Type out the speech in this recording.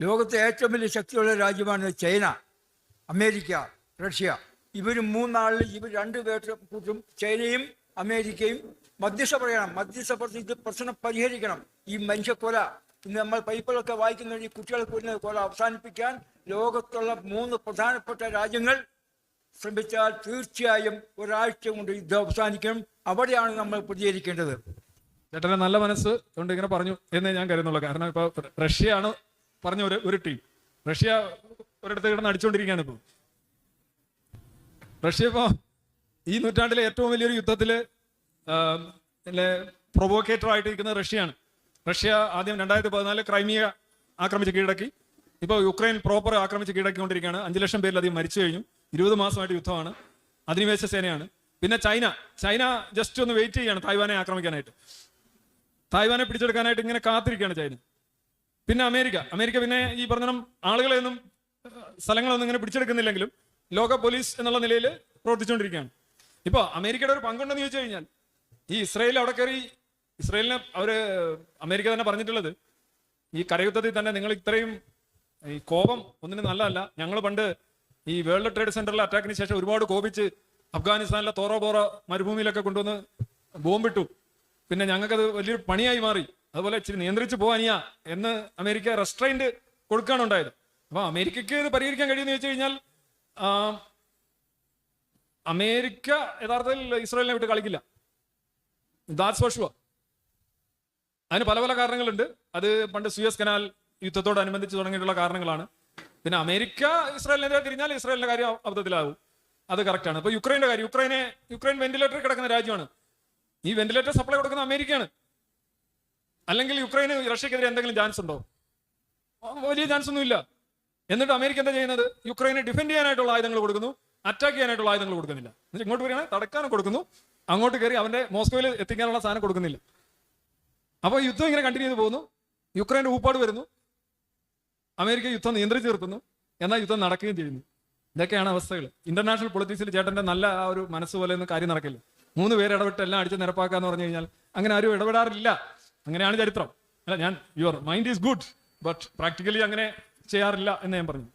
ലോകത്തെ ഏറ്റവും വലിയ ശക്തിയുള്ള രാജ്യമാണ് ചൈന, അമേരിക്ക, റഷ്യ. ഇവർ മൂന്നാളിൽ ഇവർ രണ്ടുപേർക്കും ചൈനയും അമേരിക്കയും മധ്യസ്ഥ പറയണം. മധ്യസ്ഥ പറഞ്ഞ് ഇത് പ്രശ്നം പരിഹരിക്കണം. ഈ മനുഷ്യക്കൊല, ഇന്ന് നമ്മൾ പൈപ്പിലൊക്കെ വായിക്കുന്ന ഈ കുട്ടികൾക്ക് വരുന്ന കൊല അവസാനിപ്പിക്കാൻ ലോകത്തുള്ള 3 പ്രധാനപ്പെട്ട രാജ്യങ്ങൾ ശ്രമിച്ചാൽ തീർച്ചയായും ഒരാഴ്ച കൊണ്ട് യുദ്ധം അവസാനിക്കണം. അവിടെയാണ് നമ്മൾ പ്രതികരിക്കേണ്ടത്. ചേട്ടൻ്റെ നല്ല മനസ്സ് കൊണ്ട് ഇങ്ങനെ പറഞ്ഞു എന്നേ ഞാൻ കരുതുന്നുള്ളൂ. കാരണം ഇപ്പോൾ റഷ്യയാണ് പറഞ്ഞ ഒരു ടീം. റഷ്യ ഒരിടത്ത് കിടന്ന് അടിച്ചുകൊണ്ടിരിക്കുകയാണ് ഇപ്പോൾ. റഷ്യ ഇപ്പോൾ ഈ നൂറ്റാണ്ടിലെ ഏറ്റവും വലിയൊരു യുദ്ധത്തിൽ പ്രൊവോക്കേറ്റർ ആയിട്ടിരിക്കുന്നത് റഷ്യയാണ്. റഷ്യ ആദ്യം 2014 ക്രൈമിയ ആക്രമിച്ച് കീഴടക്കി. ഇപ്പോൾ യുക്രൈൻ പ്രോപ്പർ ആക്രമിച്ച് കീഴടക്കിക്കൊണ്ടിരിക്കുകയാണ്. 5 ലക്ഷം പേരിലധികം മരിച്ചു കഴിഞ്ഞു. 20 മാസമായിട്ട് യുദ്ധമാണ്. അധിനിവേശ സേനയാണ്. പിന്നെ ചൈന ജസ്റ്റ് ഒന്ന് വെയിറ്റ് ചെയ്യുകയാണ് തായ്വാനെ ആക്രമിക്കാനായിട്ട്. തായ്വാനെ പിടിച്ചെടുക്കാനായിട്ട് ഇങ്ങനെ കാത്തിരിക്കുകയാണ് ചൈന. പിന്നെ അമേരിക്ക പിന്നെ ഈ പറഞ്ഞ ആളുകളെയൊന്നും സ്ഥലങ്ങളൊന്നും ഇങ്ങനെ പിടിച്ചെടുക്കുന്നില്ലെങ്കിലും ലോക പോലീസ് എന്നുള്ള നിലയിൽ പ്രവർത്തിച്ചുകൊണ്ടിരിക്കുകയാണ്. ഇപ്പോൾ അമേരിക്കയുടെ ഒരു പങ്കുണ്ടെന്ന് ചോദിച്ചു കഴിഞ്ഞാൽ ഈ ഇസ്രായേൽ അവിടെ കയറി ഇസ്രായേലിനെ അമേരിക്ക തന്നെ പറഞ്ഞിട്ടുള്ളത് ഈ കരയുദ്ധത്തിൽ തന്നെ നിങ്ങൾ ഇത്രയും ഈ കോപം ഒന്നിനും നല്ലതല്ല. ഞങ്ങൾ പണ്ട് ഈ വേൾഡ് ട്രേഡ് സെന്ററിലെ അറ്റാക്കിന് ശേഷം ഒരുപാട് കോപിച്ച് അഫ്ഗാനിസ്ഥാനിലെ തോറോ മരുഭൂമിയിലൊക്കെ കൊണ്ടുവന്ന് ബോംബിട്ടു. പിന്നെ ഞങ്ങൾക്കത് വലിയൊരു പണിയായി മാറി. അതുപോലെ ഇച്ചിരി നിയന്ത്രിച്ച് പോവാനിയാ എന്ന് അമേരിക്ക റെസ്ട്രെയിൻറ്റ് കൊടുക്കുകയാണ് ഉണ്ടായത്. അപ്പോൾ അമേരിക്കയ്ക്ക് ഇത് പരിഹരിക്കാൻ കഴിയുമെന്ന് ചോദിച്ചു കഴിഞ്ഞാൽ അമേരിക്ക യഥാർത്ഥത്തിൽ ഇസ്രായേലിനെ വിട്ട് കളിക്കില്ല. That's for sure. അതിന് പല പല കാരണങ്ങളുണ്ട്. അത് പണ്ട് സുയസ് കനാൽ യുദ്ധത്തോടനുബന്ധിച്ച് തുടങ്ങിയിട്ടുള്ള കാരണങ്ങളാണ്. പിന്നെ അമേരിക്ക ഇസ്രായേലിനെതിരെ തിരിഞ്ഞാൽ ഇസ്രായേലിന്റെ കാര്യം അബദ്ധത്തിലാവും. അത് കറക്റ്റാണ്. ഇപ്പോൾ യുക്രൈൻ്റെ കാര്യം, യുക്രൈൻ വെന്റിലേറ്ററിൽ കിടക്കുന്ന രാജ്യമാണ്. ഈ വെന്റിലേറ്റർ സപ്ലൈ കൊടുക്കുന്ന അമേരിക്കയാണ്. അല്ലെങ്കിൽ യുക്രൈന് റഷ്യക്കെതിരെ എന്തെങ്കിലും ചാൻസ് ഉണ്ടോ? വലിയ ചാൻസ് ഒന്നുമില്ല. എന്നിട്ട് അമേരിക്ക എന്താ ചെയ്യുന്നത്? യുക്രൈനെ ഡിഫെൻഡ് ചെയ്യാനായിട്ടുള്ള ആയുധങ്ങൾ കൊടുക്കുന്നു, അറ്റാക്ക് ചെയ്യാനായിട്ടുള്ള ആയുധങ്ങൾ കൊടുക്കുന്നില്ല. എന്നിട്ട് ഇങ്ങോട്ട് വരികയാണ് തടക്കാനും കൊടുക്കുന്നു, അങ്ങോട്ട് കയറി അവന്റെ മോസ്കോയിൽ എത്തിക്കാനുള്ള സാധനം കൊടുക്കുന്നില്ല. അപ്പോൾ യുദ്ധം ഇങ്ങനെ കണ്ടിന്യൂ ചെയ്ത് പോകുന്നു. യുക്രൈൻ്റെ ഊപ്പാട് വരുന്നു, അമേരിക്ക യുദ്ധം നിയന്ത്രിച്ച് നിർത്തുന്നു, എന്നാൽ യുദ്ധം നടക്കുകയും ചെയ്യുന്നു. ഇതൊക്കെയാണ് അവസ്ഥകൾ. ഇന്റർനാഷണൽ പൊളിറ്റിക്സിൽ ചേട്ടൻ്റെ നല്ല ആ ഒരു മനസ്സ് പോലെ ഒന്നും കാര്യം നടക്കില്ല. 3 പേര് ഇടപെട്ട് എല്ലാം അടിച്ച് നിരപ്പാക്കാന്ന് പറഞ്ഞു കഴിഞ്ഞാൽ അങ്ങനെ ആരും ഇടപെടാറില്ല. അങ്ങനെയാണ് ചരിത്രം. അല്ല, your mind is good but practically അങ്ങനെ ചെയ്യാറില്ല എന്ന് ഞാൻ പറഞ്ഞു.